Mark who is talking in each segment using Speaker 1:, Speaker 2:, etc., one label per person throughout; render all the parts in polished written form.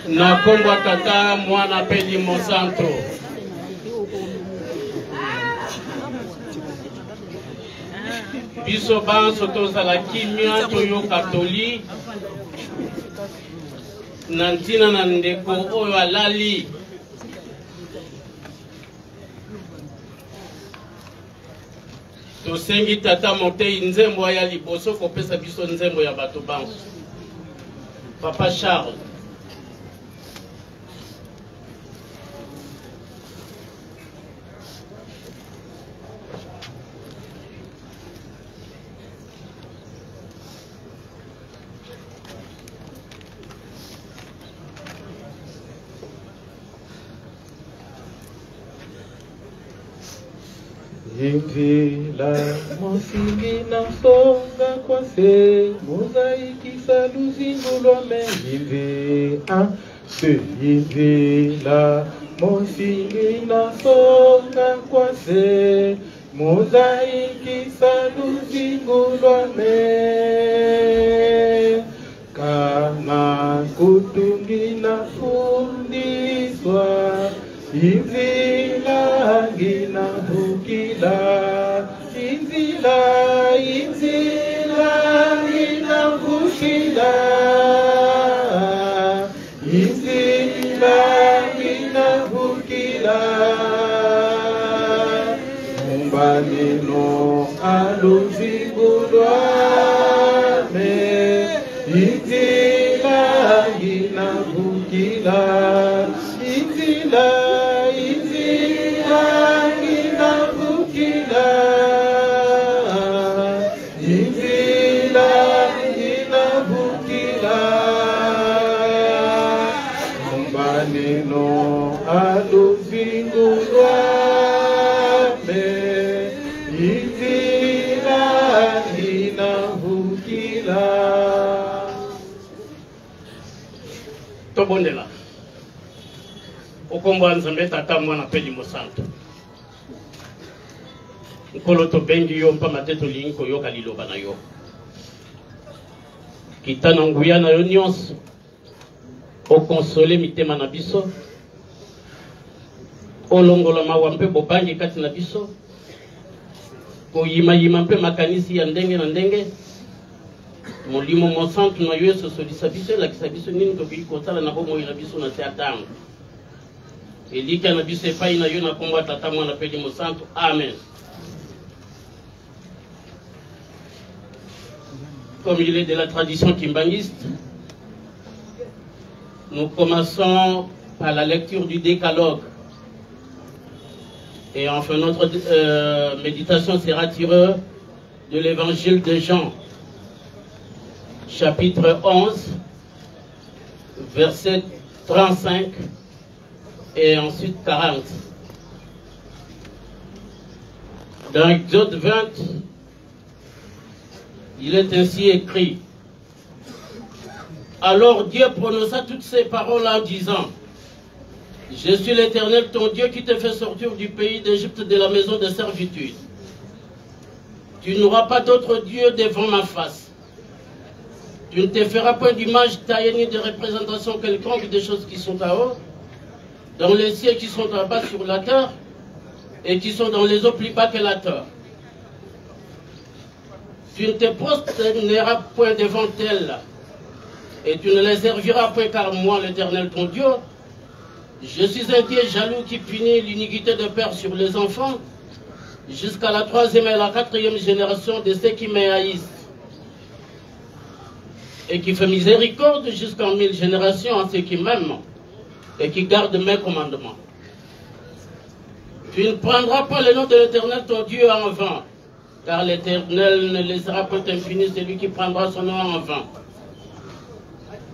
Speaker 1: Nakombo tata mwana peli mosanto. Biso banso tozala kimia toyo katoli. Nantina na ndeko oyo alali. Tosengi tata Motei nzembo ya liboso kopesa biso nzembo ya bato banso. Papa Charles.
Speaker 2: Imvila mosingi na songa kwa se mozaiki saluzingo lome Imvila mosingi na songa kwa se mozaiki saluzingo lome kama kutungi na fundiswa Inzila gina hukila, inzila gina hukila, inzila gina hukila. Mumbalino aluzingulwane, inzila gina hukila, inzila.
Speaker 1: Tobondela. Okombo Nzambe tata mwana peli mosanto. Nkolo to bengi yo mpa mateto linko yo kaliloba na yo. Kitana nguya na yo nyonso. O console mitema na biso. O longola mawa mpe bobangi kati na biso. Ko yima mpe makanisi ya ndenge na ndenge. Molimo mosantu na yo solisa biso la kisabiso nini to bili kotala na bomo ina biso na teatango. Elika na biso epai na yo na komba tata mwana peli mosantu. Amen. Comme il est de la tradition kimbangiste, nous commençons par la lecture du décalogue. Et enfin, notre méditation sera tirée de l'évangile de Jean, chapitre 11, verset 35 et ensuite 40. Dans Exode 20, il est ainsi écrit: alors Dieu prononça toutes ces paroles en disant: je suis l'Éternel ton Dieu qui te fait sortir du pays d'Égypte, de la maison de servitude. Tu n'auras pas d'autre Dieu devant ma face. Tu ne te feras point d'image taillée ni de représentation quelconque des choses qui sont en haut, dans les cieux qui sont en bas sur la terre, et qui sont dans les eaux plus bas que la terre. Tu ne te prosterneras point devant elles, et tu ne les serviras point, car moi, l'Éternel ton Dieu, je suis un Dieu jaloux qui punit l'iniquité de père sur les enfants, jusqu'à la 3e et la 4e génération de ceux qui me haïssent, et qui fait miséricorde jusqu'en 1000 générations à ceux qui m'aiment et qui gardent mes commandements. Tu ne prendras pas le nom de l'Éternel ton Dieu en vain, car l'Éternel ne laissera point impuni celui qui prendra son nom en vain.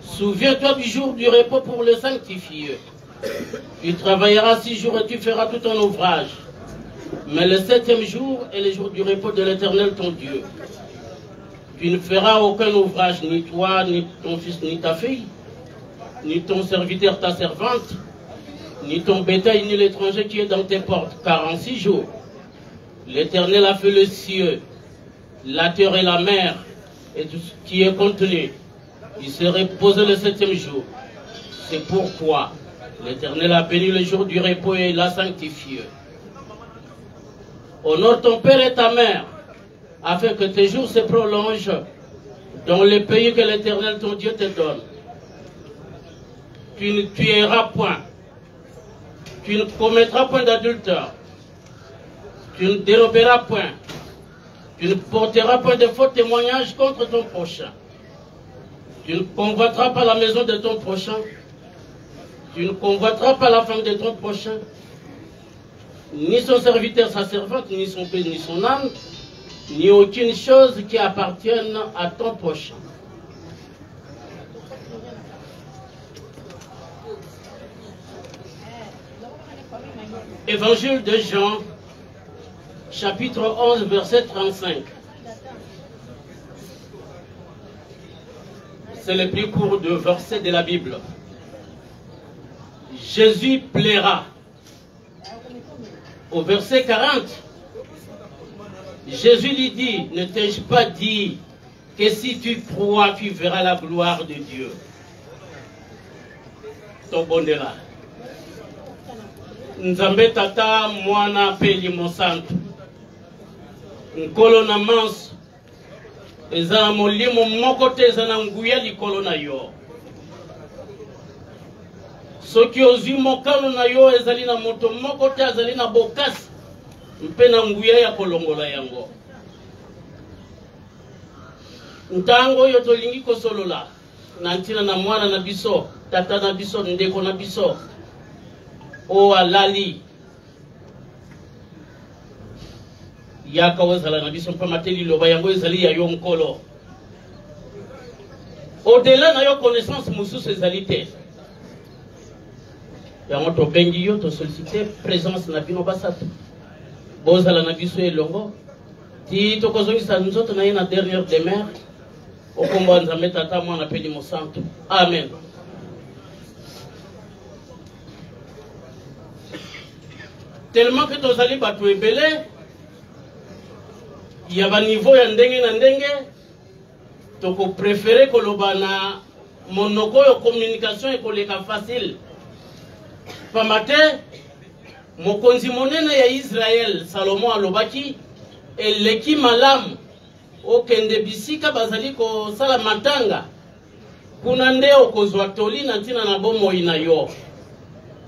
Speaker 1: Souviens-toi du jour du repos pour le sanctifier. Tu travailleras 6 jours et tu feras tout ton ouvrage. Mais le 7e jour est le jour du repos de l'Éternel ton Dieu. Tu ne feras aucun ouvrage, ni toi, ni ton fils, ni ta fille, ni ton serviteur, ta servante, ni ton bétail, ni l'étranger qui est dans tes portes. Car en 6 jours, l'Éternel a fait le ciel, la terre et la mer, et tout ce qui est contenu. Il se reposait le 7e jour. C'est pourquoi l'Éternel a béni le jour du repos et l'a sanctifié. Honore ton père et ta mère, afin que tes jours se prolongent dans le pays que l'Éternel ton Dieu te donne. Tu ne tueras point. Tu ne commettras point d'adultère. Tu ne déroberas point. Tu ne porteras point de faux témoignages contre ton prochain. Tu ne convoiteras pas la maison de ton prochain. Tu ne convoiteras pas la femme de ton prochain, ni son serviteur, sa servante, ni son père, ni son âme, ni aucune chose qui appartienne à ton prochain. Évangile de Jean, chapitre 11, verset 35. C'est le plus court de versets de la Bible. Jésus plaira. Au verset 40, Jésus lui dit: ne t'ai-je pas dit que si tu crois, tu verras la gloire de Dieu? Tobondela. Nzambe tata mwana peli mosantu. Nkolo na manso. Ezana molimo moko te ezana nguya likolo na yo. Soki ozwi mokano na yo ezali na moto moko te azali na bokasi mpe na nguya ya kolongola yango. Ntango oyo tolingi kosolola na ntina na mwana na biso, tata na biso, ndeko na biso o alali yaka ozala na biso mpe mateli loba yango ezali ya yo nkolo. Au-delà na yo connaissance mosusu ezali te. Yango to bengi yo to solliciter présence na bino basatu. Bozala na biso elongo. Ti to kozongisa nzoto na ye na dernière demeure. Okomba Nzambe tata mwana peli mosantu. Amen. Tellement que tozali batu ebele, il y a un niveau ya ndenge na ndenge, toko préféré koloba na monoko yo communication ekoleka facile. Pamate, mokonzi monene ya Israël, Salomon alobaki, eleki malamu, okende bisika bazali ko sala matanga, kuna nde okozwa toli na ntina na bomoi na yo.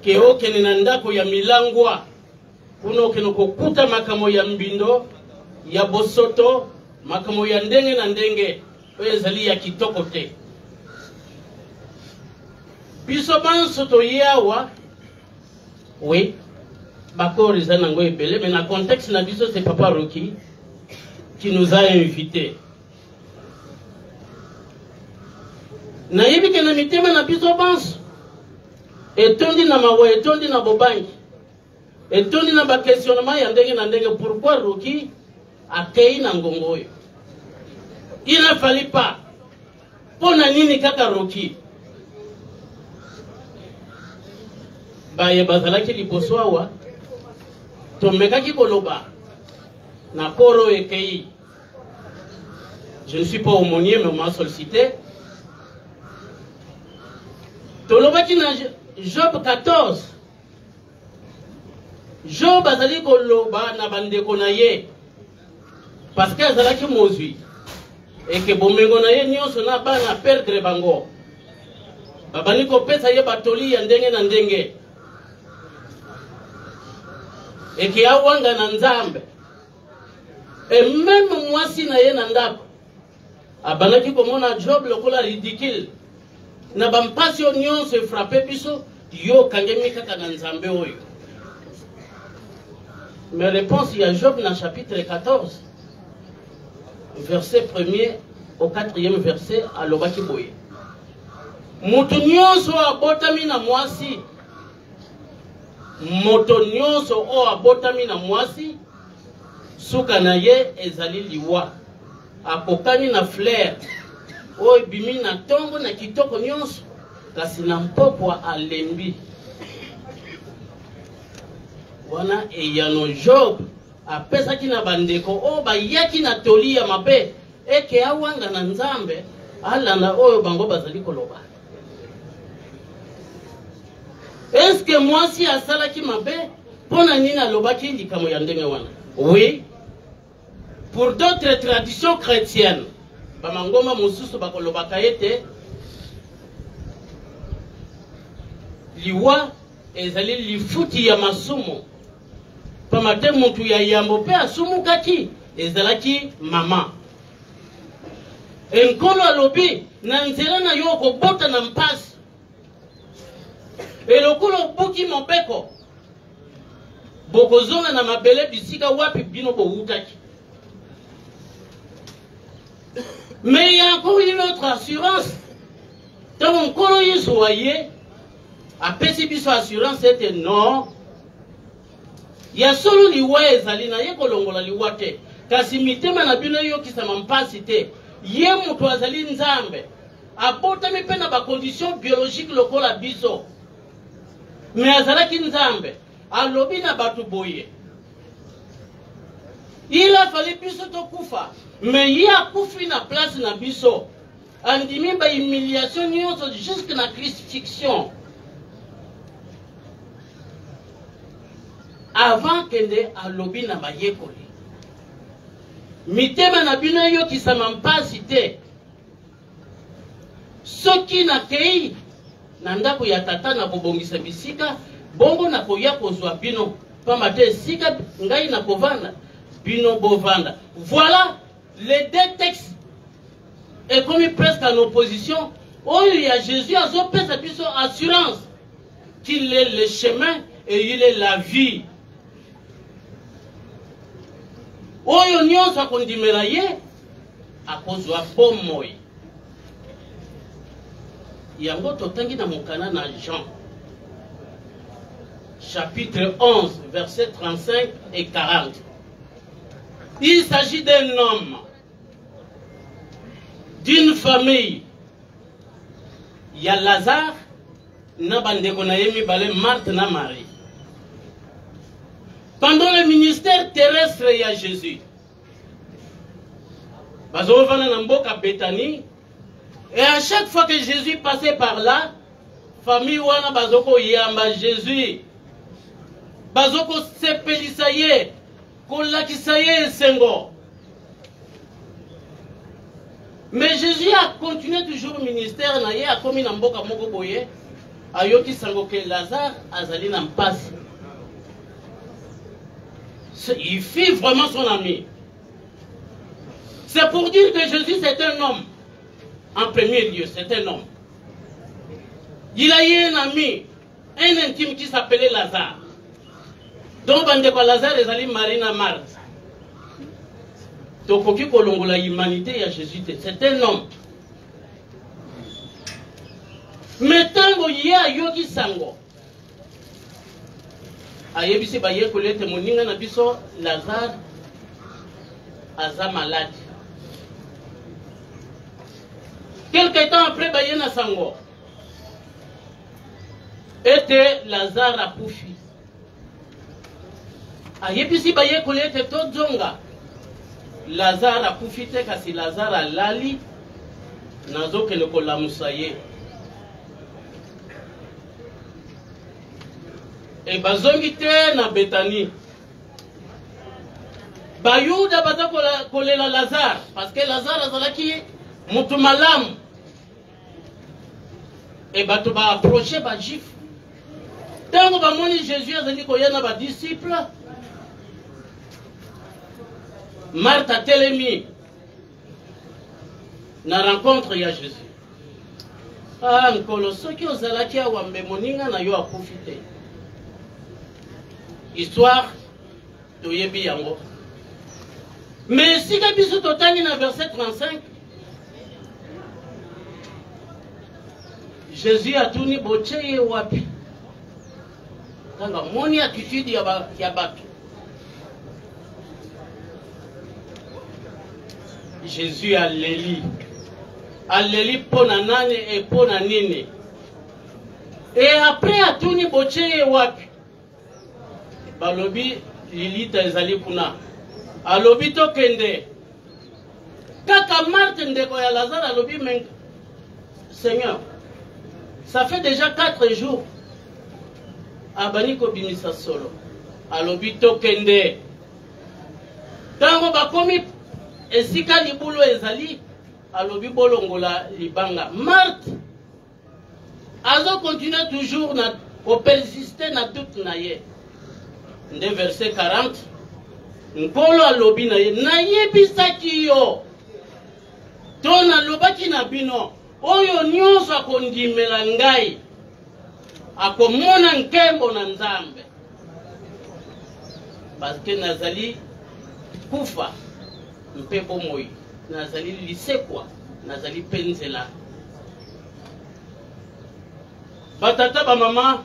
Speaker 1: Ke okende na ndako ya milangwa, kuna okende kokuta makamo ya mbindo, ya bosoto, makamo ya ndenge na ndenge, oyo ezali ya kitoko te. Biso banso toyawa, oui, Bakor Zanango et Belé, mais dans le contexte, c'est Papa Rocky qui nous a invités. Naïbi que na mitema na biso banso. Etondi na mawa, etondi na bobangi. Etondi na ba questionnement ya ndenge na ndenge pourquoi Rocky akei na ngongoyo. Il ne fallait pas. Pona nini kaka Rocky. Baye bazalaki liboso awa. Tomekaki koloba. Na koro ekei. Je ne suis pas aumônier mais on m'a sollicité. Tolobaki na Job 14. Job azali koloba na bandeko na ye. Parce que azalaki mozwi. Et que bomengo na ye nyonso na bana perdre bango. Babani ko pesa ye batoli ya ndenge na ndenge. Et que awanga na nzambe. Et même mwasi na ye na ndako. Abanaki komona Job lokola ridicule. Na bampasi onyon se frappé biso yo kangemi kaka na nzambe oyo. Mes réponses il y a Job dans chapitre 14 verset 1er au 4e verset à lobaki boye. Mutu nyonso abotami na mwasi. Moto nyonso o abotami na mwasi suka na ye ezali liwa. Akokani na flair. Oy bimi na tongo na kitoko nyonso kasi na mpopwa alembi wana eyano Job apesaki na bandeko o bayaki na toli ya mabe eke awanga na nzambe alanda oyo bango bazali koloba. Est-ce que mwasi asalaki mabe pona nini alobaki likamo ya ndenge wana? Oui, pour d'autres traditions chrétiennes bamangoma mususu bakolobaka ete liwa ezali lifuti ya masumu pamate mutu ya yambo pe asumukaki ezalaki mama enkolo alobi na nzela na yo kobota na mpasi elokolo boki mopeko bokozonga na mabele bisika wapi bino bowutaki. Mais il y a encore une autre assurance. Donc, on connaît ce voyer. Après, si biso assurance était non. Il y a solo liwa ezalina ye kolongola liwate. Kasi mitema na bino yo ki samampasi te. Ye mutu azali nzambe. Apota mi pe na ba condition biologique lokola biso. Mais azalaki nzambe. Alobi na batu boye. Il a fallu biso to kufa. Mais il y a koufi na place na biso. Andimi ba humiliation nyonso jusque na crucifixion. Avant kende alobi na bayekoli. Mitema na bino yo ki samampasi te. Soki na kei na ndako ya tata na kobongisa bisika bongo na koya kozwa bino pamba te sika ngai na kovanda bino bovanda. Voilà les deux textes est commis presque en opposition. Oh, il y a Jésus à son père, c'est assurance qu'il est le chemin et il est la vie. Oh, il y a ça qu'on dit meraye à cause de la pomme. Il y a un autre temps qui est dans mon canal dans Jean chapitre 11 versets 35 et 40. Il s'agit d'un homme, d'une famille. Il y a Lazare, Marthe et Marie. Pendant le ministère terrestre, il y a Jésus. Et à chaque fois que Jésus passait par là, famille wana bazoko yamba Jésus. Bazoko sepelisaye. Mais Jésus a continué toujours le ministère, a commis dans Mboka Mogoboye, a yoki sangoke Lazare, azali na mpasi. Il fit vraiment son ami. C'est pour dire que Jésus c'est un homme. En premier lieu, c'est un homme. Il a eu un ami, un intime qui s'appelait Lazare. Donc bande kwa Lazare ezali Marina Marthe. Tokoki kolongola humanité ya Jésus. C'est un homme. Mais tango ya yoki sango. Ayebisi baye kolete moninga na biso Lazare aza malade. Quelque temps après baye na sango. Était Lazare a poufi. Ayebisi baye kolete to zonga. Lazare a poufi te kasi Lazare a lali nazo kele kolamusa ye. Et bazongi te na Bethanie. Bayuda baza kolela Lazare parce que Lazare azalaki mutu malamu. Et bato ba approcher ba juif. Tango ba moni Jésus azali koyana ba disciple. Marthe a telemi na rencontre ya Jésus. Ah nkolo soki ozalaki awambe moninga na yo akufite. Histoire de Yebi Yango. Mais si Kabisu Totani dans verset 35, Jésus a tout ni boche et wapi. Dans la moni attitude yabatu. Jésus a l'éli. A l'éli ponanane et ponanine. Et après a tout ni boche et wapi. Balobi lilita ezali kuna alobi to kende kaka Marthe ndeko ya Lazare alobi men Seigneur ça fait déjà 4 jours abani ko bimisa solo alobi to kende tango bakomi esika libulo ezali alobi bolongola libanga Marthe azo continuer toujours na ko persister na toute na ye. Nde verset 40 Nkolo alobi na ye nayebisaki yo to nalobaki na bino oyo nyonso akondimela ngai akomona nkembo na Nzambe parce que nazali kufa mpe bomoi nazali lisekwa nazali penzela batata ba mama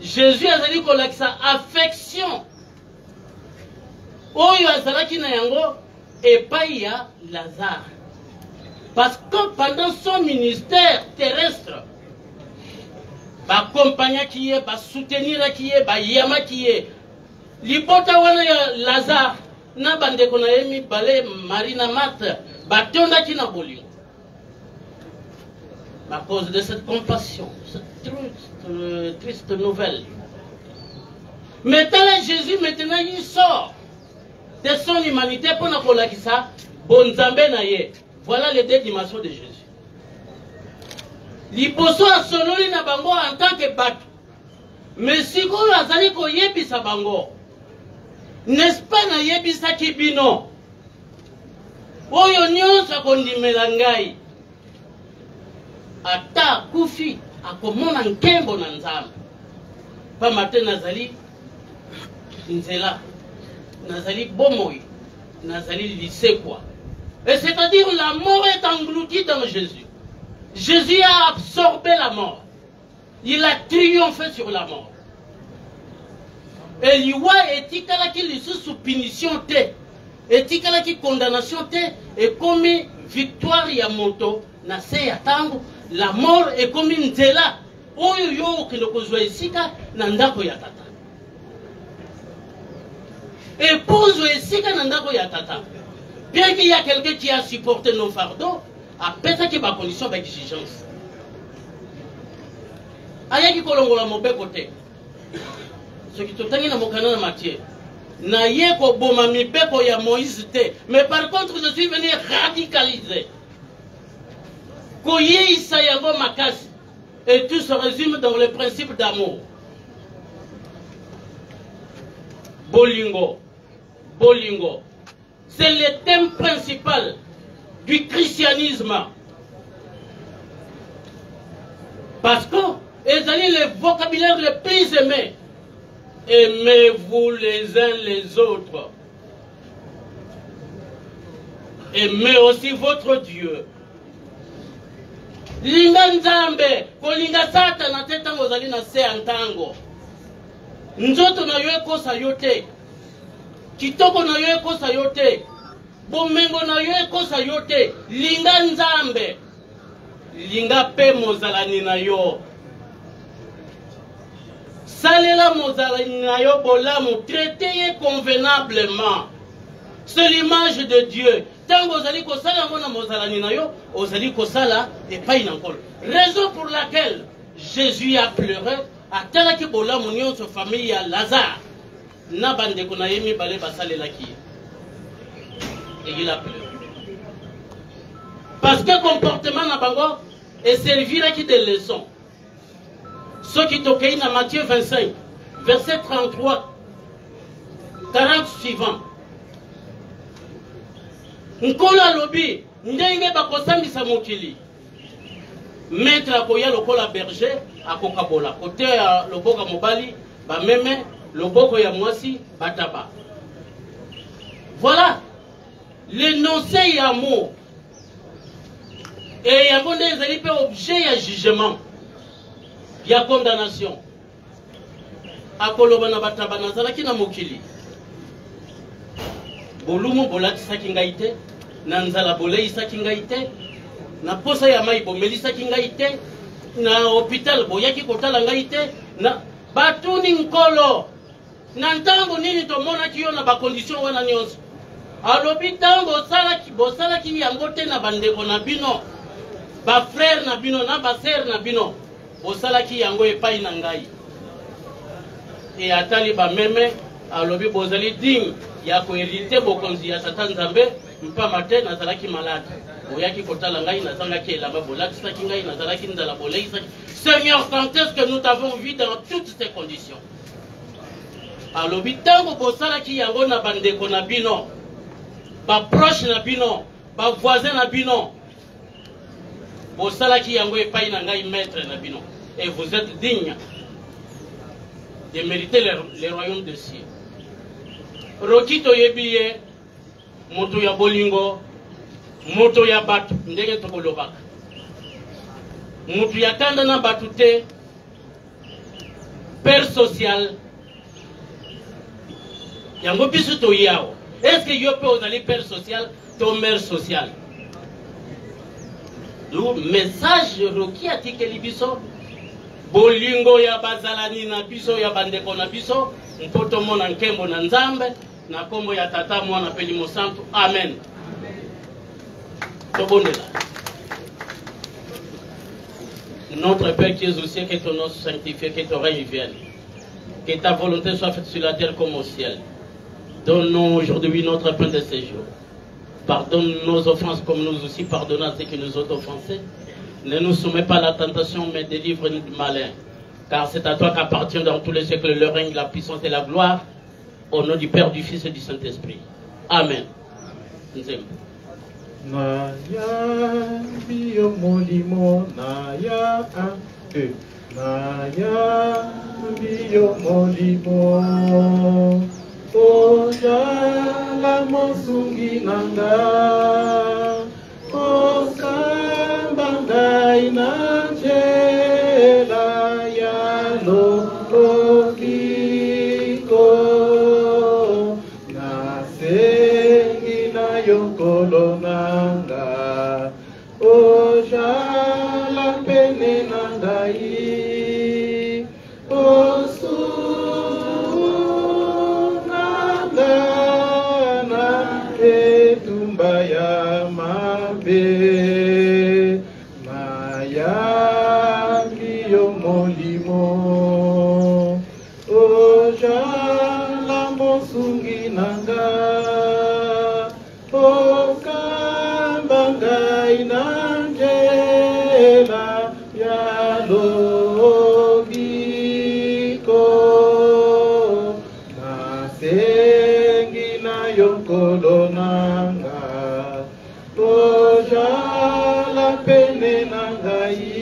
Speaker 1: Jésus a dit qu'on a sa affection. Oyo azalaki na yango et pas ya Lazare. Parce que pendant son ministère terrestre, ba accompagner qui est, ba soutenir qui est, ba yama qui est. Libota wana ya Lazare na bande kona emi balé Marina Marthe ba tonda ki na bolingo. À cause de cette compassion, cette triste nouvelle. Maintenant, Jésus, maintenant, il sort de son humanité pour nous dire ça. Voilà les deux dimensions de Jésus. Liboso a sonori na bango en tant que bac. Mais si vous avez ko yebisa bango, n'est-ce pas na yebisa kibino? Oyo nyonso kondimela ngai. Ata kufi akomona nkembo na Nzambe pa matin nazali nzela nazali bomoi nazali lisekwa et c'est-à-dire la mort est engloutie dans Jésus. Jésus a absorbé la mort, il a triomphé sur la mort et liwa etikala ki lisusu punition te etikala ki condamnation te et comme victoire ya moto na se ya tango. La mort est comme une nzela. Oyo yo ke lokozwa esika na ndako ya tata. Épouse esika na ndako ya tata. Bien qu'il y a quelqu'un qui a supporté nos fardeaux, après ça qui ba condition ba exigence. Aya ki kolongola mobeko te. Ce qui totangi na mokana na Matthieu. Na ye ko boma mibeko ya Moïse te. Mais par contre je suis venu radicaliser. Et tout se résume dans le principe d'amour. Bolingo. Bolingo. C'est le thème principal du christianisme. Parce que Et le vocabulaire le plus aimé. Aimez-vous les uns les autres. Aimez aussi votre Dieu. Linga nzambe, kolinga satana tetango zali na se antango. Nzoto na yo ekosa yote. Kitoko na yo ekosa yote. Bomengo na yo ekosa yote. Linga nzambe. Linga pe mozalani na yo. Salela mozalani na yo bolamu. Traitez convenablement. C'est l'image de Dieu. Tango ozali kosala mona mozalani na yo, ozali kosala epai na nkolo. Raison pour laquelle Jésus a pleuré, atalaki bolamu nyonso famille ya Lazare. Na bandeko na yemi bale basalelaki. Et il a pleuré. Parce que comportement na bango et serviraki de leçon. Ce qui tokei na Matthieu 25, verset 33, 40 suivant. Nkola lobi, ndenge bakosambisa mokili. Maître akoya lokola berger, akokabola. Kote ya loboka mobali, ba meme, loboko ya mwasi, bataba. Voilà l'énoncé ya mot. Et yango nde ezali pe objet ya jugement, ya condamnation. Akoloba na bataba nazalaki na mokili. Bolumu bolakisaki ngai te, na nzala boleisaki ngai te, na posa ya mai bomelisaki ngai te, na hôpital boyaki kotala ngai te, na batuni nkolo. Na ntango nini tomonaki yo na bakondition wana nyonso. Alobi ntango bosalaki yango te na bandeko na bino, ba frère na bino na ba sœur na bino, bosalaki yango epai na ngai. E atali ba meme alobi bozali digne ya koherite bokonzi ya Satan Nzambe mpama te nazalaki malade. Oyaki kotala ngai nazangaki elamba bolakisaki ngai nazalaki nzala boleisaki. Seigneur, quand est-ce que nous t'avons vu dans toutes ces conditions? Alobi tango bosalaki yango na bandeko na bino, ba proche na bino, ba voisin na bino, bosalaki yango epai na ngai maître na bino. Et vous êtes digne de mériter le royaume des cieux. Rokito yebiye moto ya bolingo, moto ya batu ndenge tokolobaka. Moto ya kanda na batu te, père social. Yango bisu to yao. Est-ce que yo pe ozali père social, to mère social? Le message roki atikeli biso bolingo ya bazalani na biso ya bandeko na biso mpoto mona nkembo na nzambe na kombo ya tata mwana pe limo santo. Amen. Tobondela. Notre Père qui es au ciel, que ton nom soit sanctifié, que ton règne vienne, que ta volonté soit faite sur la terre comme au ciel. Donne-nous aujourd'hui notre pain de ce jour. Pardonne nos offenses comme nous aussi pardonnons à ceux qui nous ont offensés. Ne nous soumets pas à la tentation, mais délivre-nous du malin. Car c'est à toi qu'appartient dans tous les siècles le règne, la puissance et la gloire. Au nom du Père, du Fils et du Saint-Esprit. Amen.
Speaker 2: Naya bio molimo naya naya bio molimo ojala mosungi nanga okamba inanjela ya lokiko nasengi na yokolo nanga ojala pene nangai osunanga na etumba ya mabe mayaki yo molimo ojala mosungi nanga okambanga inanjela ya logiko nasengi na yokolo nanga ojala pene nangai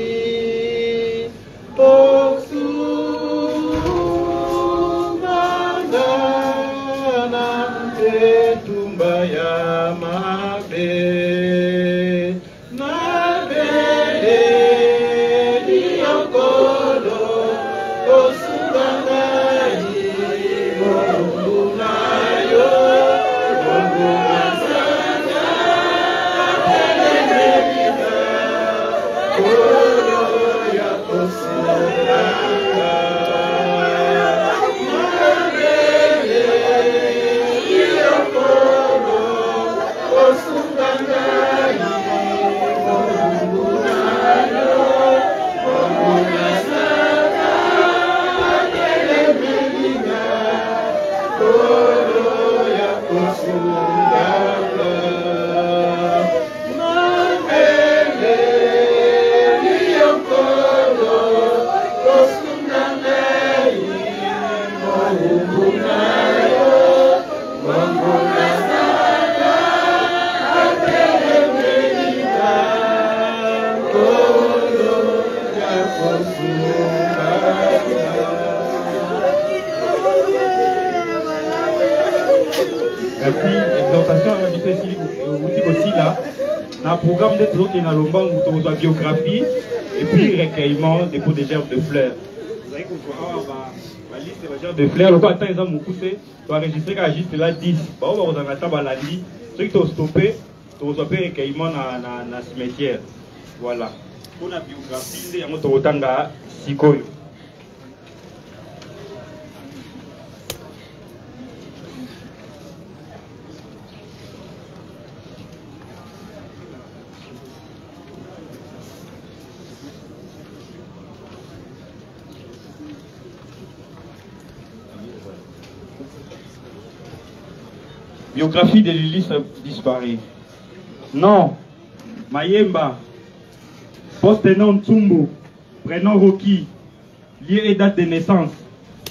Speaker 3: Kasi exhortation à la ici aussi là. Dans le programme de Tzo qui est dans l'Ombangu, vous avez biographie et puis recueillement dépôt des gerbes de fleurs. Vous savez qu'on voit la liste des gerbes de fleurs. Le temps ils ont beaucoup fait. Tu as enregistré qu'à juste là 10. Bah on va dans la lundi. Ceux qui t'ont stoppé, tu reçois recueillement dans le cimetière. Voilà. Pour la biographie, il y a un Totanga Sikoyo. Biographie de Lilith disparue. Non. Mayemba. Poste-nom Tsumbu. Prénom Rocky. Lieu et date de naissance.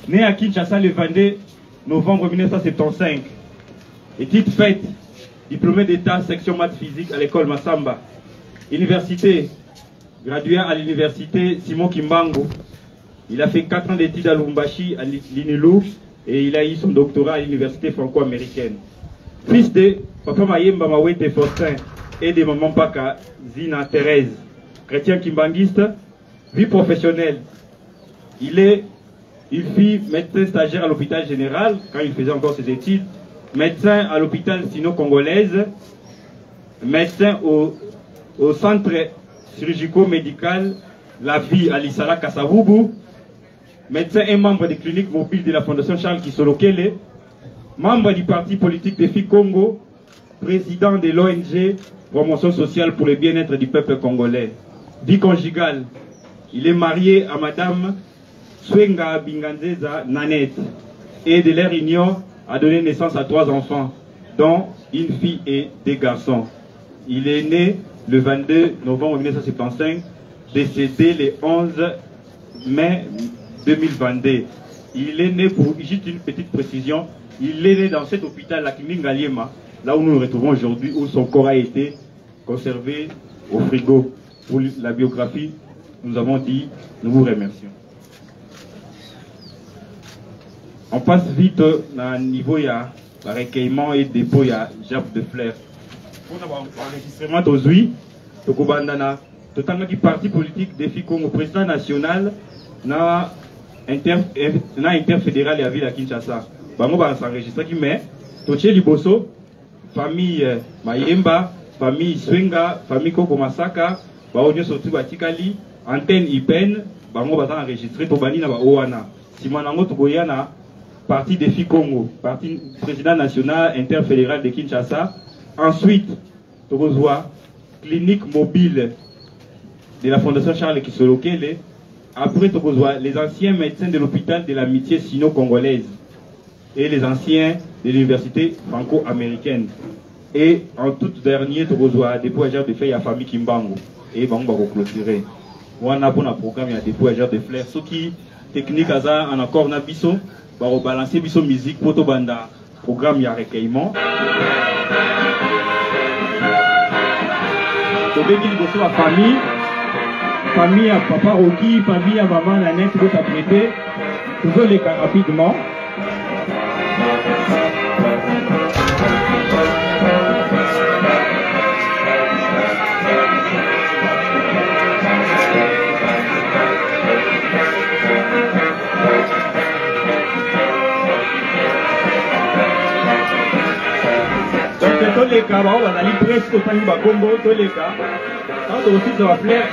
Speaker 3: Né à Kinshasa le 22 novembre 1975. Études faites. Diplômé d'état section maths physique à l'école Massamba. Université. Gradué à l'université Simon Kimbangu. Il a fait 4 ans d'études à Lubumbashi, à l'INULU, et il a eu son doctorat à l'université franco-américaine. Fils de Papa Mayemba Mawete Faustin et de Maman Paka Zina Thérèse, chrétien kimbanguiste, vie professionnelle. Il fut médecin stagiaire à l'hôpital général quand il faisait encore ses études, médecin à l'hôpital sino-congolaise, médecin au centre chirurgico-médical La Vie à l'Issala Kasavubu, médecin et membre des cliniques mobiles de la Fondation Charles Kisolokele, membre du parti politique Défi Congo, président de l'ONG Promotion sociale pour le bien-être du peuple congolais. Vie conjugale, il est marié à Madame Swenga Binganzeza Nanette et de leur union a donné naissance à 3 enfants, dont une fille et 2 garçons. Il est né le 22 novembre 1975, décédé le 11 mai 2022. Il est né, pour juste une petite précision, il est né dans cet hôpital, la clinique Ngaliema, là où nous nous retrouvons aujourd'hui, où son corps a été conservé au frigo. Pour la biographie, nous avons dit, nous vous remercions. On passe vite à niveau, il y a le recueillement et dépôt, il y a gerbe de fleurs. Pour l'enregistrement d'aujourd'hui, tout le parti politique Défi Congo, président national, na interfédéral et à ville à Kinshasa. Bango va s'enregistrer qui met Toche Liboso, famille Mayemba, famille Swenga, famille Koko Masaka, Baonyo Sotu Batikali, antenne IPEN, Bango va s'enregistrer pour Bani na Oana. Simanango Togoyana, parti Défi Congo, parti président national interfédéral de Kinshasa. Ensuite, Togozoa, clinique mobile de la Fondation Charles Kisolokele. Après Togozoa, les anciens médecins de l'hôpital de l'amitié sino-congolaise et les anciens de l'université franco-américaine. Et en tout dernier, Togozoa, dépôt à de fleurs, il y a famille Kimbangu. Et Bango va clôturer. On a un programme, il y a dépôt à de fleurs. Ce qui technique en accord na biso, va rebalancer biso musique pour banda. Programme, il y a recueillement. Tobeki liboso la famille à papa Rocky, famille à maman Nanette, tout apprêté. Toujours les cas rapidement. Donc tous les cas, on va aller presque au temps de Combo, tous les cas. Quand aussi ça va plaire,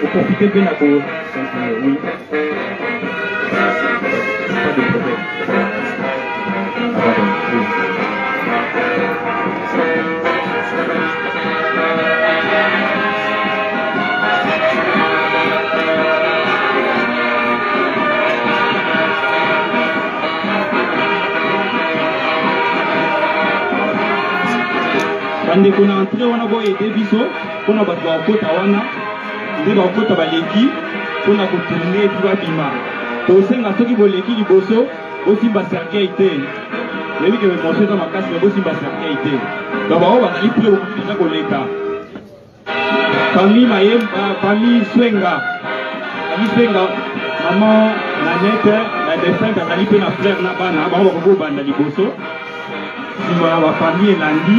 Speaker 3: vous profitez bien à vous. Oui. Pas de problème. Quand on a entré, on a beau aider biso, on a battu au côté wana, on a côté baleki, on a continué puis va bima. Donc c'est un truc qui volait qui liboso, aussi bas cercueil été. Les gens qui veulent manger dans ma casse, mais aussi bas cercueil été. Donc on va aller plus au déjà koleka. Famille Mayemba, famille Swenga, maman Nanette, la défunte a allé na fleur na bana, on va go banda liboso. si ma famille est lundi,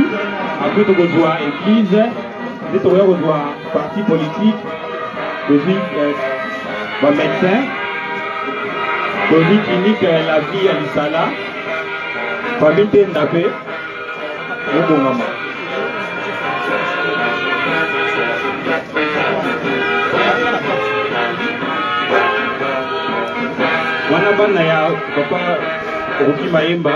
Speaker 3: après tu rejoins l'église, tu rejoins parti politique, tu rejoins médecin, tu rejoins clinique la vie à l'Isala, famille Tendapé, et bon maman. Wana bana ya papa Roki Mayemba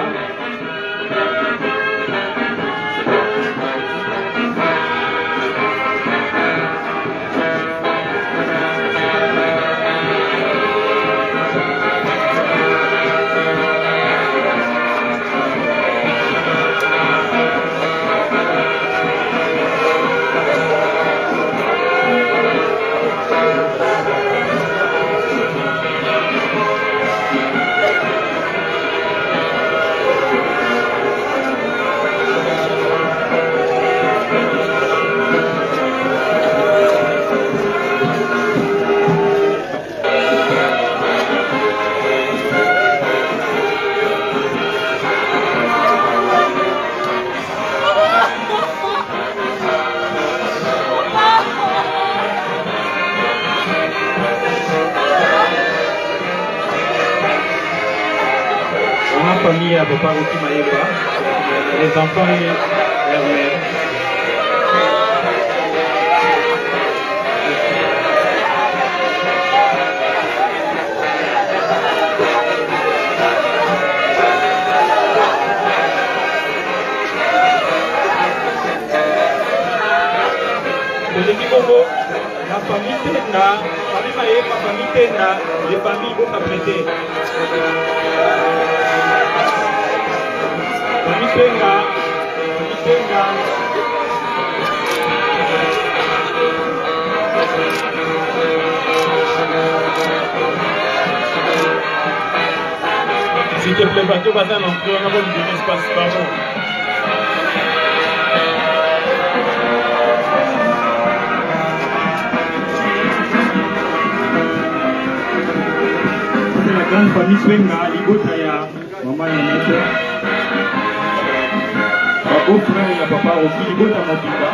Speaker 3: famille à Papa Roki Mayemba, les enfants et leur mère. La famille Tenda, famille Mayemba, famille Tenda, les familles vont s'apprêter. Tenga. S'il te plaît, bateau, vas-y, non, on a besoin de l'espace, pardon. C'est la grande famille Swenga, Ligotaya, maman Yonette. Mon beau-frère, il y a papa Roki, il est dans mon pita.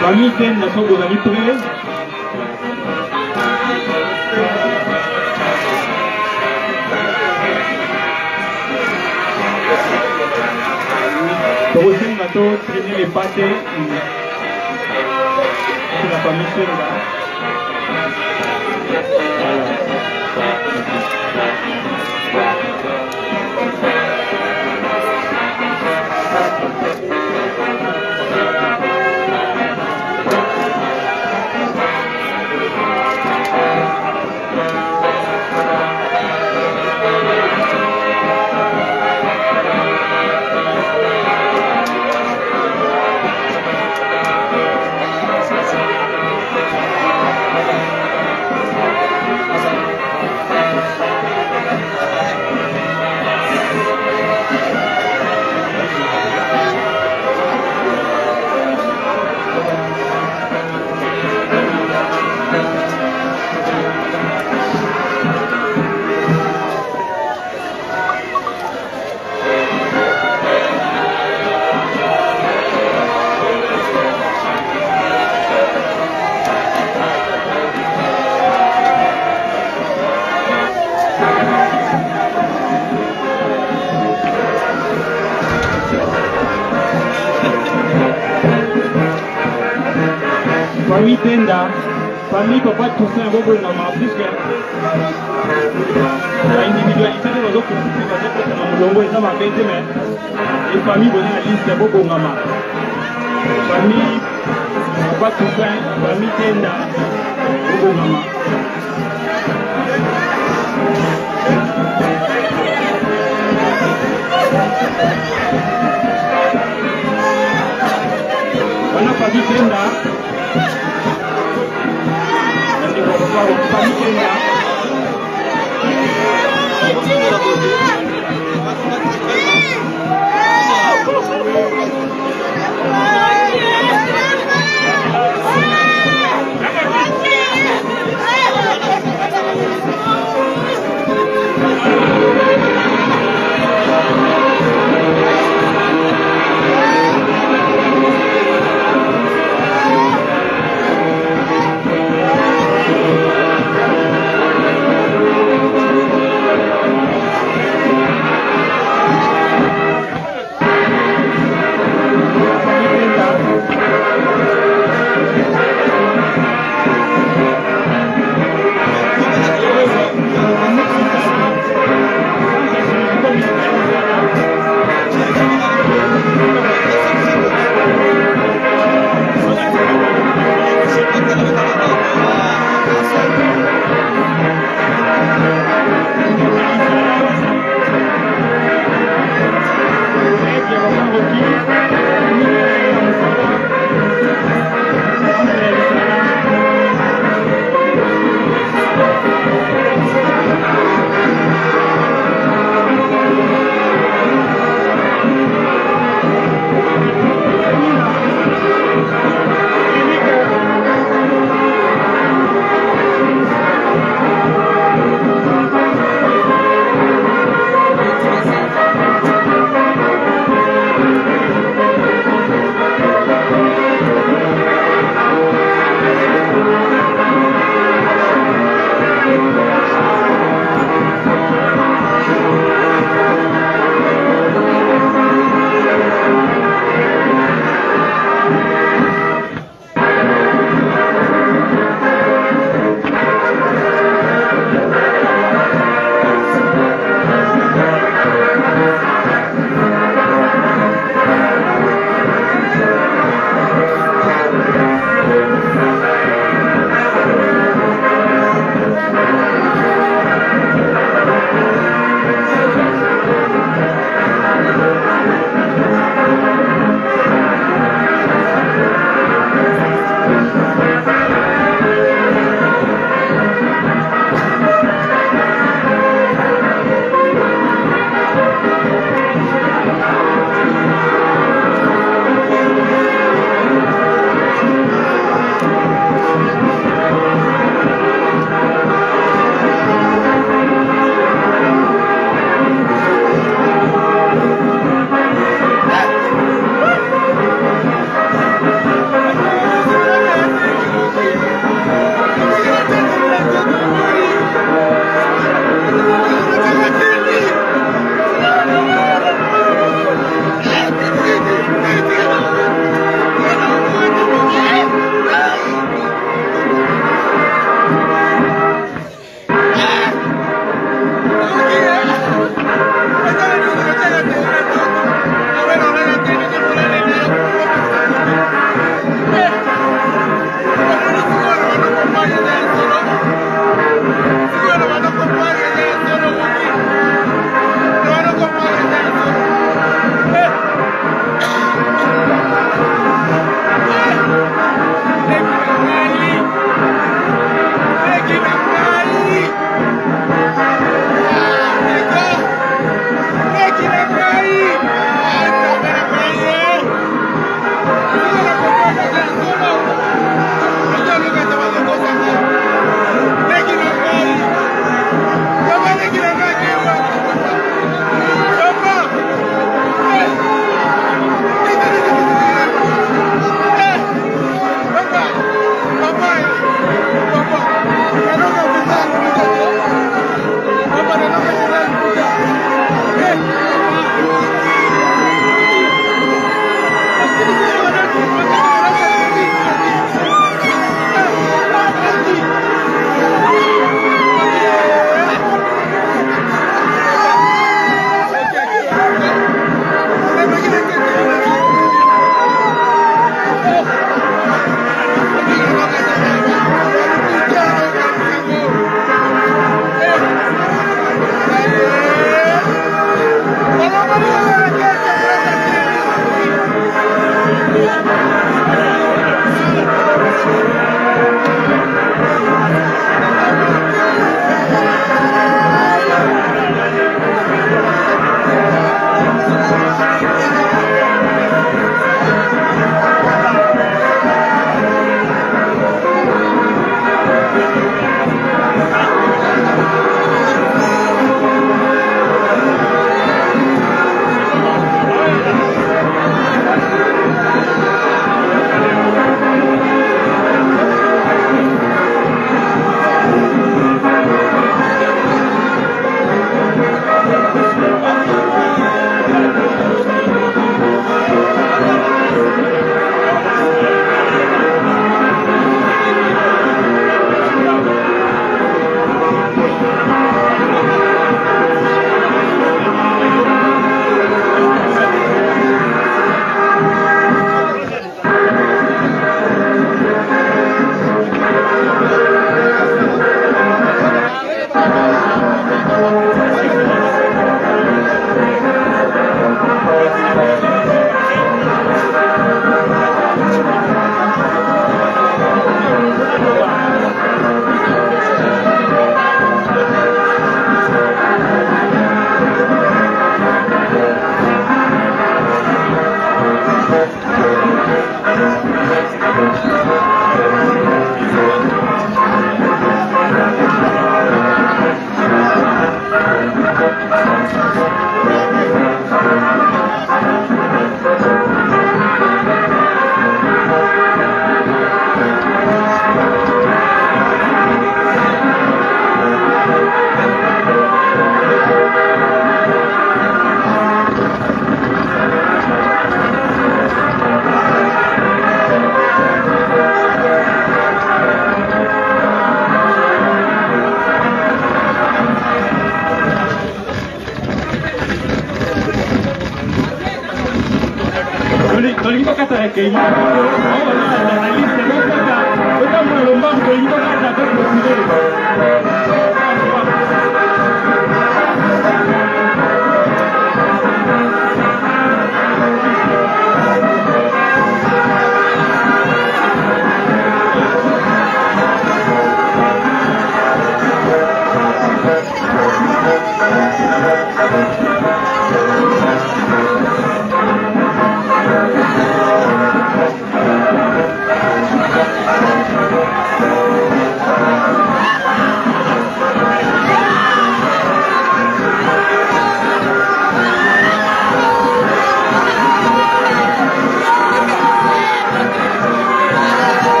Speaker 3: Famille Ten, la somme de la livrée. Pour aussi, on a traîné les pâtés. C'est la famille Swenga. Famille Tenda, famille Papa Toussaint Bobongama, puisque l'individualité de nos autres et famille bonne la liste Bobongama. Famille Papa Toussaint, famille Tenda Bobongama. On a famille Tenda. Famille Tenda.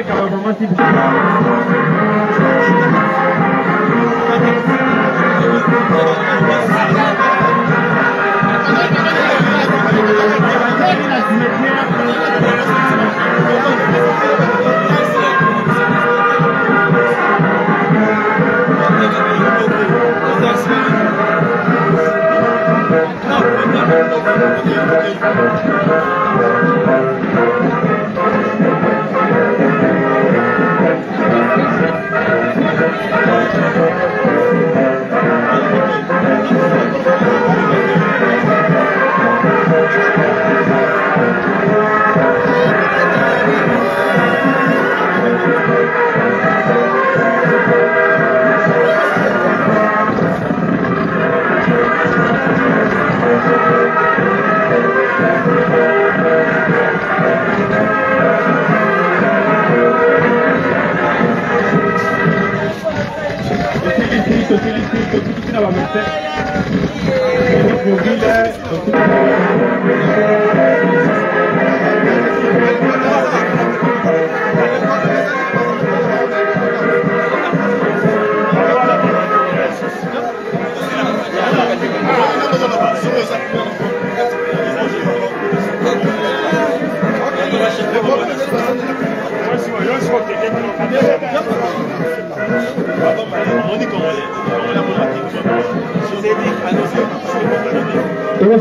Speaker 3: avec ma maman s'il vous plaît.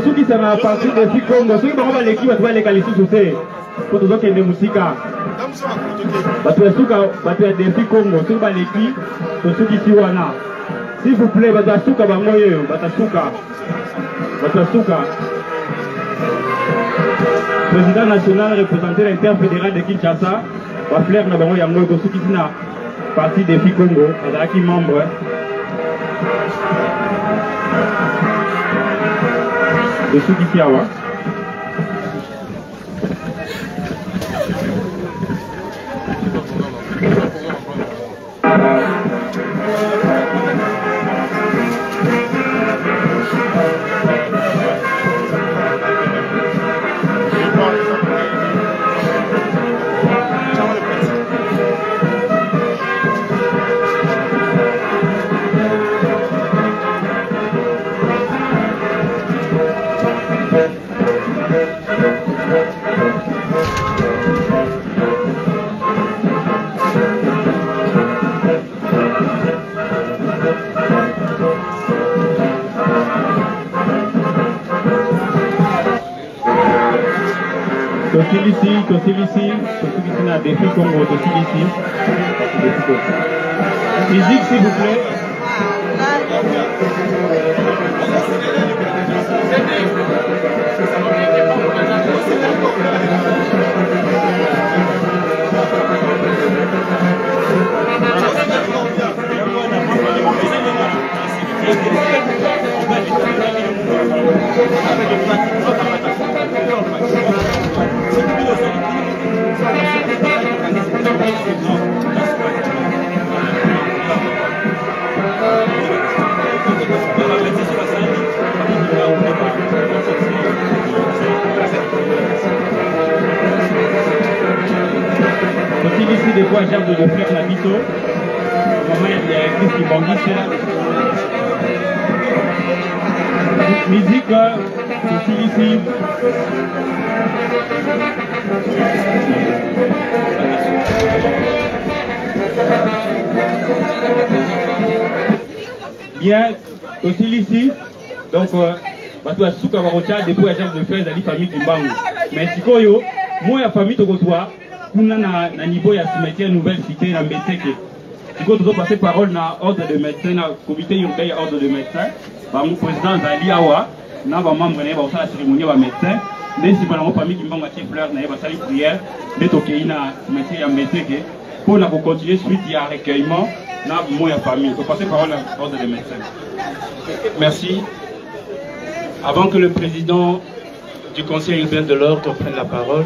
Speaker 4: ceux qui sont à partir de Congo, ceux qui vont aller qui vont aller qualifier sur ces pour tous qui ont musica. Parce que ceux qui ont des Congo, ceux qui vont aller qui, ceux qui sont là. S'il vous plaît, Batasuka Bangoye, Batasuka. Président national représenté l'interfédéral de Kinshasa, Wafler Nabango Yango, ceux qui sont parti des Congo, qui membre. De ceux qui sont là. Tosilisi, na défi Congo, Tosilisi. Musique s'il vous plaît. Ici des fois j'ai de faire la bito. Maman il y a Chris qui bandit là. Musique ici. Bien, aussi ici. Donc parce que souka warocha depuis la chef de faire la famille Kimbangu. Mais sikoyo, moi la famille Togotoa kuna na niveau ya cimetière nouvelle cité na Mbeteke. Siko toujours passer parole na ordre de médecins na comité urbain ya ordre de médecins. Ba mon président Zali Awa na ba membre na ba osala cérémonie ba médecins. Mais si ba na famille Kimbangu ati fleur na ba sali prière de tokei na cimetière ya Mbeteke pour na continuer suite ya recueillement na mo ya famille. Donc passer parole à ordre de médecins.
Speaker 5: Merci. Avant que le président du conseil urbain de l'ordre prenne la parole,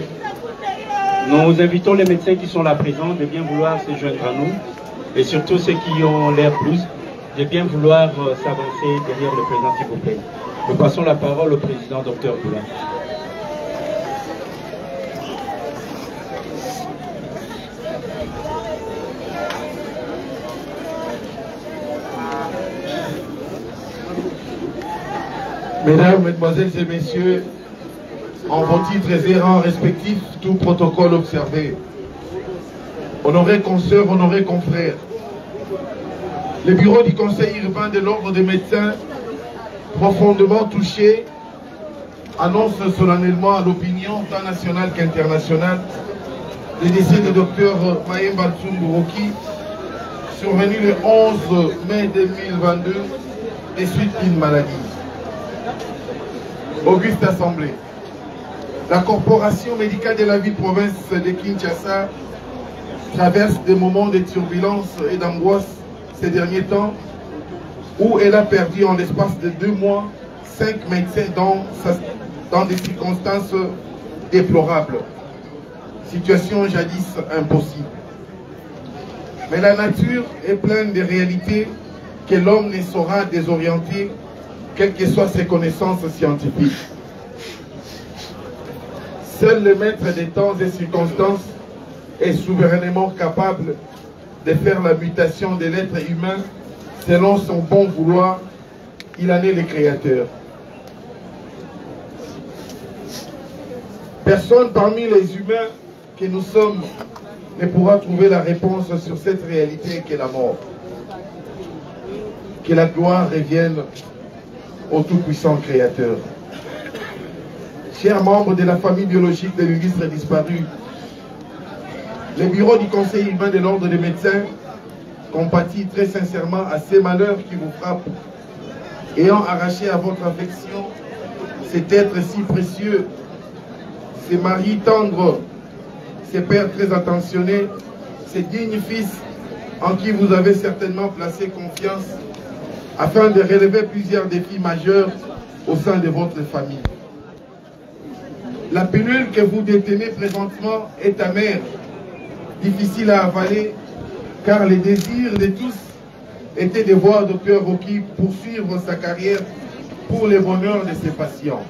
Speaker 5: nous invitons les médecins qui sont là présents de bien vouloir se joindre à nous et surtout ceux qui ont l'air plus de bien vouloir s'avancer derrière le président s'il vous plaît. Nous passons la parole au président Dr Boula.
Speaker 2: Mesdames, Mesdemoiselles et Messieurs, en vos titres et rangs respectifs, tout protocole observé. Honorés consoeurs, honorés confrères, le bureau du Conseil urbain de l'Ordre des médecins, profondément touché, annonce solennellement à l'opinion tant nationale qu'internationale le décès du docteur Mayemba Tsumbu Roki, survenu le 11 mai 2022 des suites d'une maladie. Auguste Assemblée, la corporation médicale de la ville-province de Kinshasa traverse des moments de turbulence et d'angoisse ces derniers temps, où elle a perdu en l'espace de 2 mois 5 médecins dans des circonstances déplorables. Situation jadis impossible. Mais la nature est pleine de réalités que l'homme ne saura désorienter, quelles que soient ses connaissances scientifiques. Seul le maître des temps et circonstances est souverainement capable de faire la mutation de l'être humain selon son bon vouloir. Il en est le créateur. Personne parmi les humains que nous sommes ne pourra trouver la réponse sur cette réalité qu'est la mort. Que la gloire revienne au tout-puissant Créateur. Chers membres de la famille biologique de l'illustre disparu, le bureau du Conseil urbain de l'Ordre des médecins compatit très sincèrement à ces malheurs qui vous frappent, ayant arraché à votre affection cet être si précieux, ces maris tendres, ces pères très attentionnés, ces dignes fils en qui vous avez certainement placé confiance afin de relever plusieurs défis majeurs au sein de votre famille. La pilule que vous détenez présentement est amère, difficile à avaler, car le désir de tous était de voir Dr Roki poursuivre sa carrière pour le bonheur de ses patients.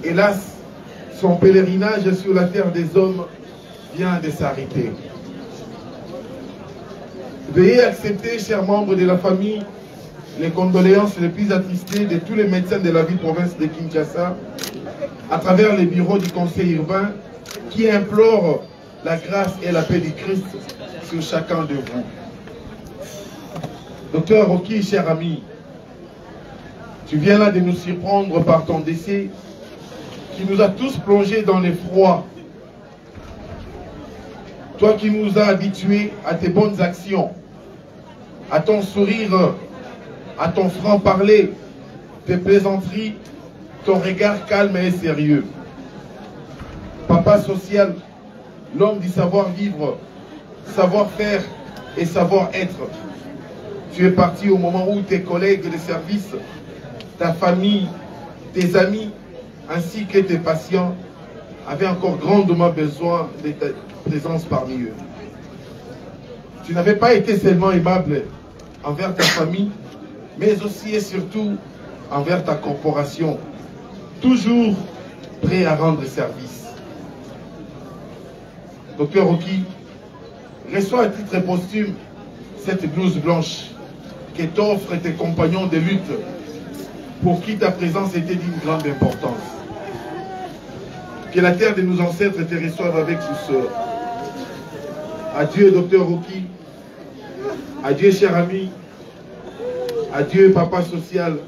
Speaker 2: Hélas, son pèlerinage sur la terre des hommes vient de s'arrêter. Veuillez accepter, chers membres de la famille, les condoléances les plus attristées de tous les médecins de la ville-province de Kinshasa, à travers les bureaux du Conseil urbain, qui implorent la grâce et la paix du Christ sur chacun de vous. Docteur Roki, cher ami, tu viens là de nous surprendre par ton décès, qui nous a tous plongés dans l'effroi. Toi qui nous as habitués à tes bonnes actions, à ton sourire, à ton franc-parler, tes plaisanteries, ton regard calme et sérieux. Papa social, l'homme du savoir-vivre, savoir-faire et savoir-être. Tu es parti au moment où tes collègues de service, ta famille, tes amis, ainsi que tes patients avaient encore grandement besoin de ta présence parmi eux. Tu n'avais pas été seulement aimable envers ta famille, mais aussi et surtout envers ta corporation, toujours prêt à rendre service. Docteur Roki, reçois à titre posthume cette blouse blanche que t'offrent tes compagnons de lutte, pour qui ta présence était d'une grande importance. Que la terre de nos ancêtres te reçoive avec douceur. Adieu, docteur Roki. Adieu, cher ami. Adieu, papa social.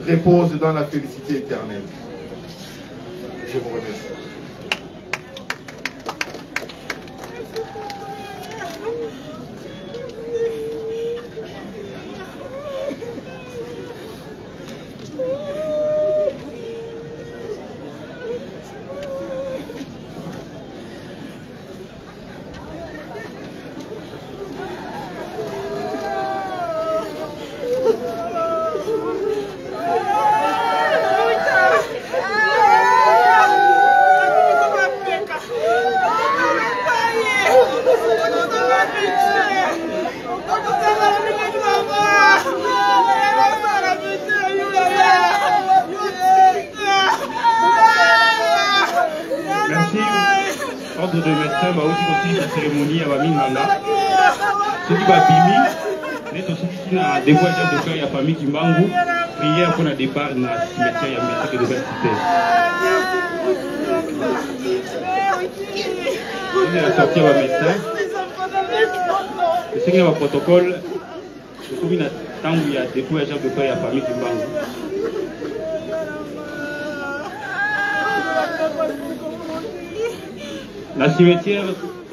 Speaker 2: Repose dans la félicité éternelle. Je vous remercie.
Speaker 4: Ordre de médecins va aussi la cérémonie à Baminganga. Ce qui va bimi, les sociétés qui ont des voyages de faire la famille Kimbangu, prière pour le départ dans le cimetière et la métier de nouvelle cité. On est à sortir au médecin. Le Seigneur au protocole, je trouve une temps où il y a des fois de père et la famille qui parlent. La cimetière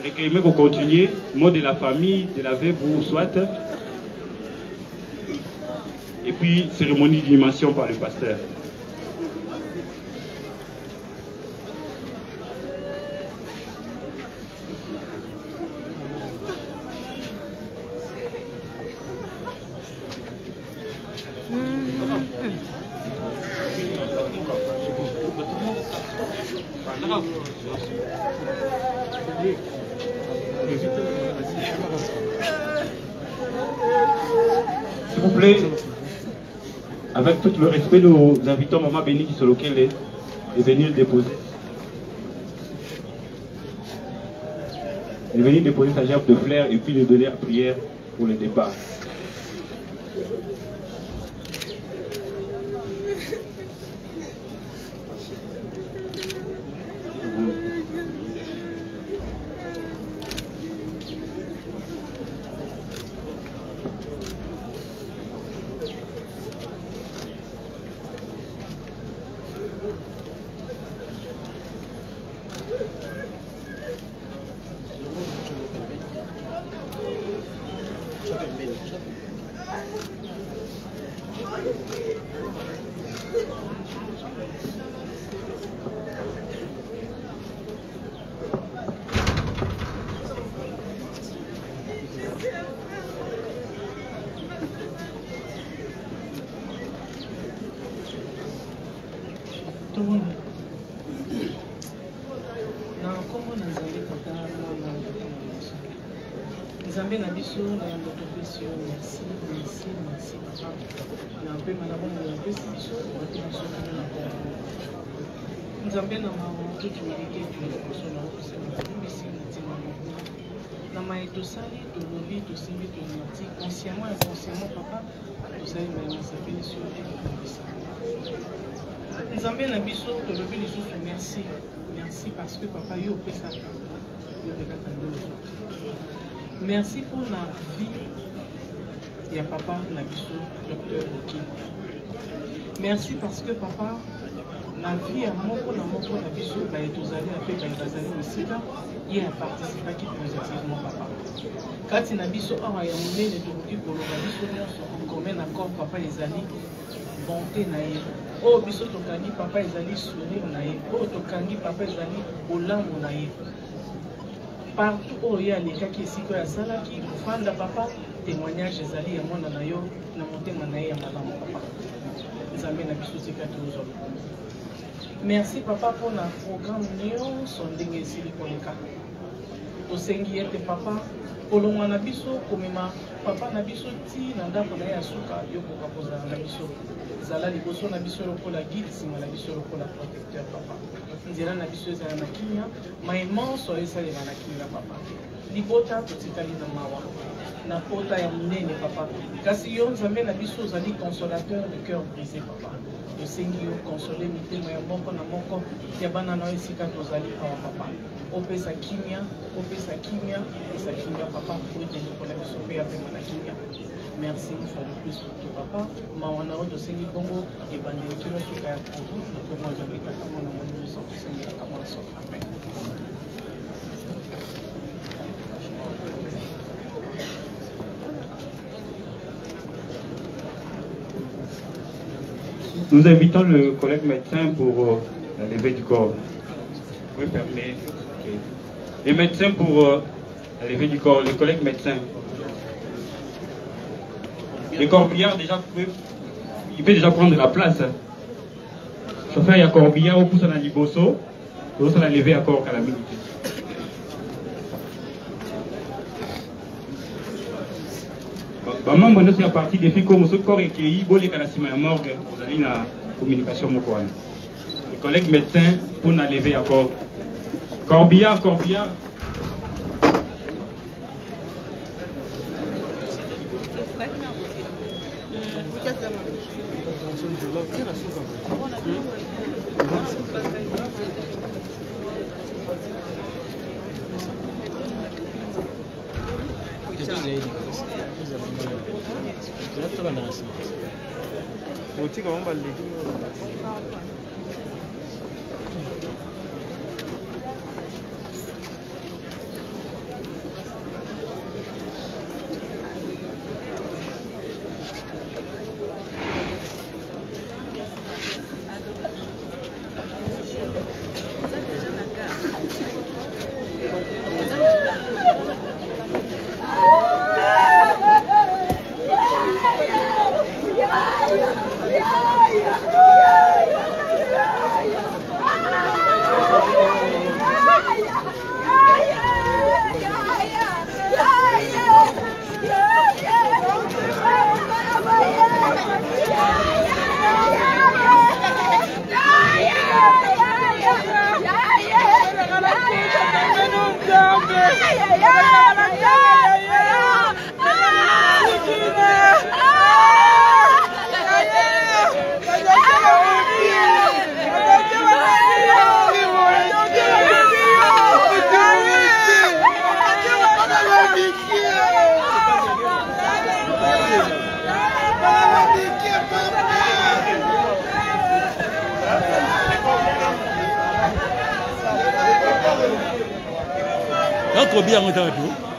Speaker 4: réclamait qu'on continue, mot de la famille, de la veuve ou soit. Et puis cérémonie d'inhumation par le pasteur. S'il vous plaît, avec tout le respect, nous invitons Maman Béni qui est venir le déposer. Elle est venue déposer sa gerbe de fleurs et puis lui donner la prière pour le départ.
Speaker 6: Nzambe na biso na ndoto peso merci papa na pe malabo na pesi biso na biso na ko Nzambe na mawa tout humilité tu biso na ko se na bisi ntima na mai to sali to lobi to simbi to mati consciemment et inconsciemment papa to sali na nzambe biso Nzambe na biso to lobi lisusu merci parce que papa yo pesa yo de katando. Merci pour la vie de papa Nabiso, docteur Luki. Merci parce que papa, la vie à mon Nabiso, il a été aussi là, il a participé positivement papa. Quand il a Nabiso, il a amené les Tourouki pour le Nabiso, en commun accord, papa les amis, bonté naïe. Oh, biso tokani, papa les amis, sourire naïe. Oh, tokani, papa les amis, au lambe naïe. Partout où il y a les cas qui sont à Salaki, Fanda papa, témoignage des alliés à mon anayo, na monté manaï à madame papa. Les amis n'a plus aussi merci papa pour la programme Néon, son dingue ici pour les cas. Au Sengier de papa, pour le mois Nabiso, comme ma papa Nabiso, ti, nanda pour la Yasuka, Yoko Kaposa Nabiso. Zala liboso Nabiso pour la guide, si Nabiso pour la protecteur papa. Nzela Nabiso za nakinya, maïman soye sa les nakinya papa. Libota petitali na mawa. Na pota ya munene papa. Kasi yo Nzambe Nabiso zali consolateur de cœur brisé papa. Le Seigneur consolé mitema ya moko na moko ya bana na esika tozali awa papa. Opesa kimia papa pour tenir pour la biso pe ya pema na kimia. Merci une fois de plus pour tout papa. Mawana o dosengi bongo et bandeli kilo suka ya kudu na kwa jamii kama na mwana sote sengi kama sote. Amen.
Speaker 4: Nous invitons le collègue médecin pour la levée du corps. Oui, permet. Okay. Les médecins pour la levée du corps, le collègue médecin. Le corbillard déjà il peut déjà prendre la place. Chauffeur, il y a corbillard au pouce à la liboso, au pouce à la lever à corps à la minute. Maman, moi, c'est à partir des filles comme ce corps et qui est bolé à la cime à morgue, vous allez la communication. Le collègue médecin pour la lever à corps. Corbillard.
Speaker 7: Trop bien, on t'entend.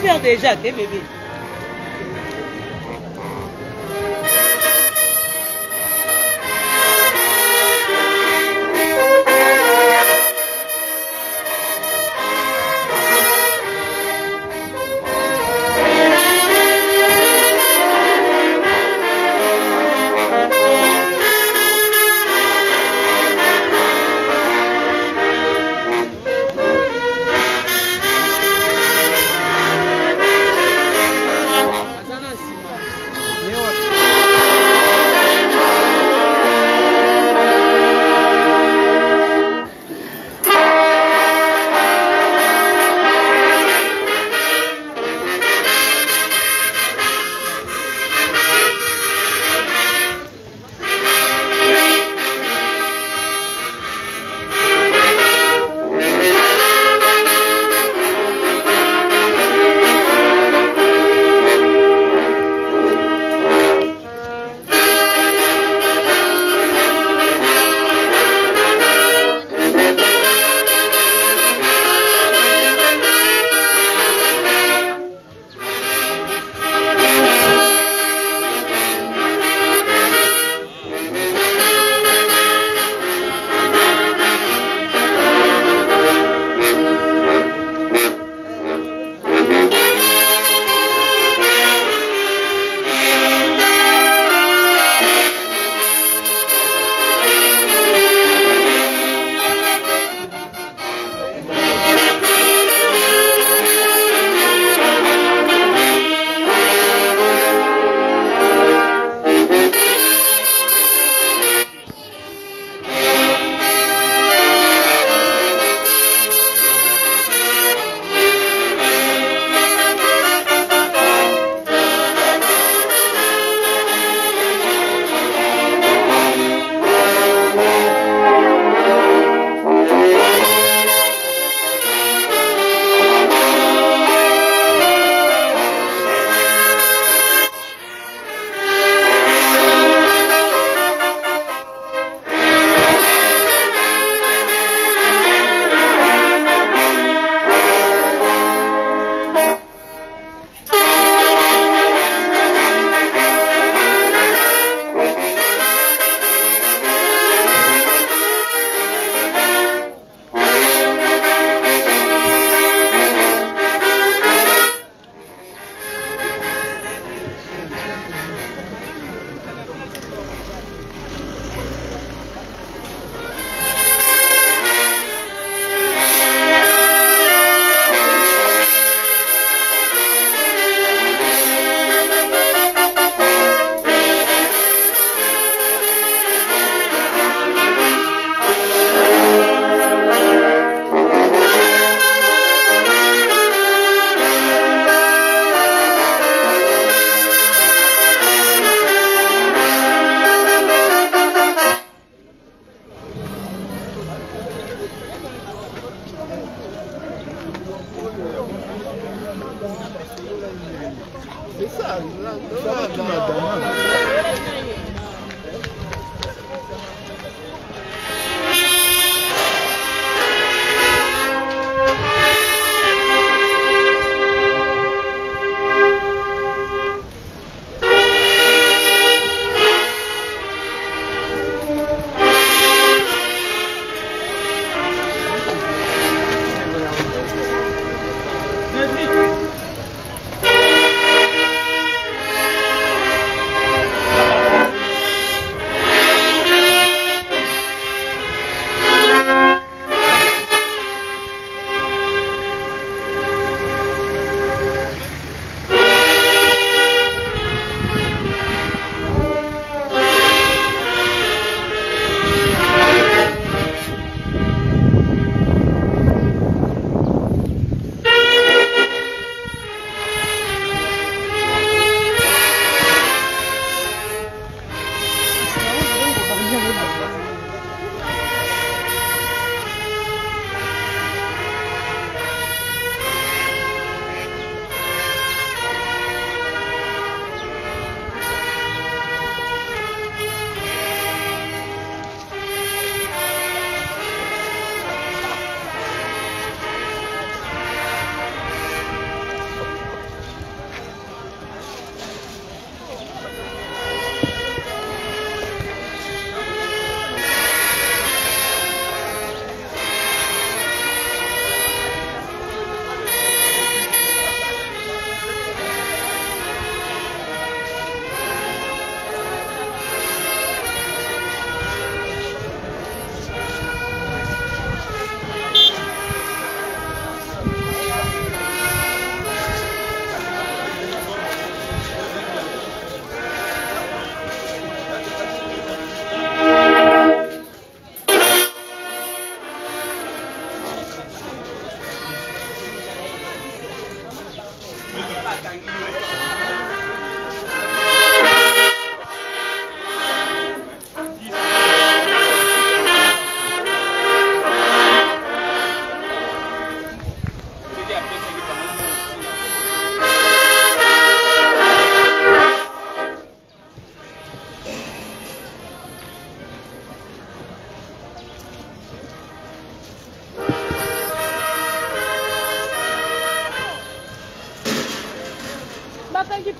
Speaker 6: faire déjà, t'es bébé.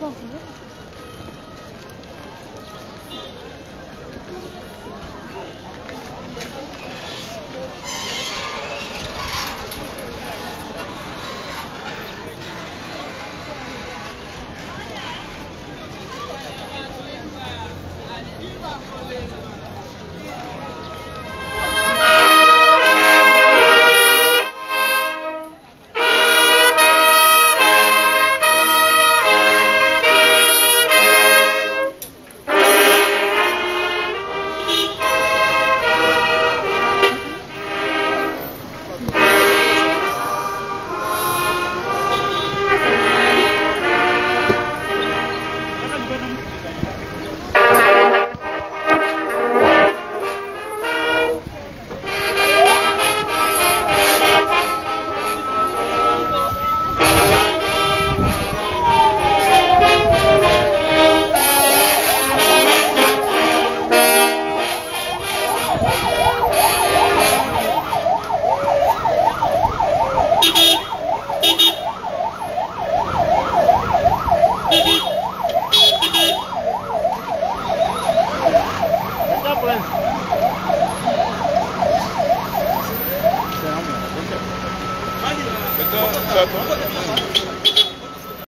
Speaker 7: D'accord.